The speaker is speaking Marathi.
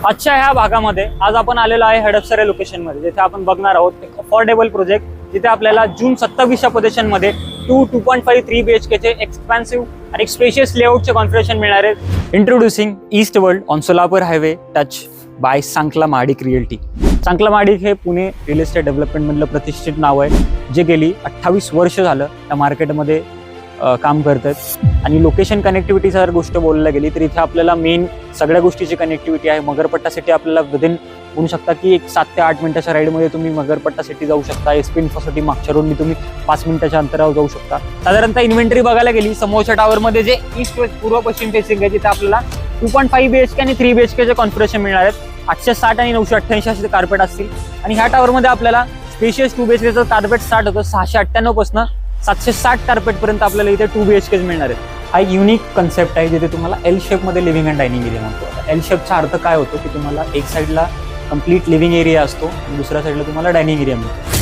आजच्या ह्या भागामध्ये आज आपण आलेलो आहे हडपसर लोकेशनमध्ये, जिथे आपण बघणार आहोत एक अफोर्डेबल प्रोजेक्ट, जिथे आपल्याला जून 27च्या पोझिशनमध्ये 2.5 3 BHK चे एक्सपेन्सिव्ह आणि स्पेशियस लेआउटचे कॉन्फिगरेशन मिळणार आहेत. Introducing east world on Solapur highway touch by Sankhla Mahadik realty. सांकला महाडिक हे पुणे रिअल एस्टेट डेव्हलपमेंटमधलं प्रतिष्ठित नाव आहे, जे गेली 28 वर्ष झालं त्या मार्केटमध्ये काम करतात. आणि लोकेशन कनेक्टिव्हिटीची जर गोष्ट बोलायला गेली तर इथे आपल्याला मेन सगळ्या गोष्टीची कनेक्टिव्हिटी आहे. मगरपट्टा सिटी आपल्याला विदिन म्हणू शकता की 7 ते 8 मिनिटाच्या राईडमध्ये तुम्ही मगरपट्टा सिटी जाऊ शकता. SP इन्फोसिटी मागच्या रोडनी तुम्ही 5 मिनिटाच्या अंतरावर जाऊ शकता. साधारणतः इन्व्हेंटरी बघायला गेली समोरच्या टावरमध्ये जे ईस्ट वेस्ट पूर्व पश्चिम फेसिंग आहे, तिथे आपल्याला 2.5 BHK आणि 3 BHK चे कॉन्फिगरेशन मिळणार आहेत. 860 आणि 988 असे कार्पेट असतील. आणि ह्या टावरमध्ये आपल्याला स्पेशियस 2 BHK कार्पेट स्टार्ट होतं 698 पासून 760 कार्पेट पर्यंत आपल्याला इथे 2 BHK मिळणार आहेत. हा युनिक कन्सेप्ट आहे, जिथे तुम्हाला एल शेपमध्ये लिव्हिंग अँड डायनिंग एरिया म्हणतो. एल शेपचा अर्थ काय होतो की तुम्हाला एक साईडला कम्प्लीट लिव्हिंग एरिया असतो आणि दुसऱ्या साईडला तुम्हाला डायनिंग एरिया मिळतो.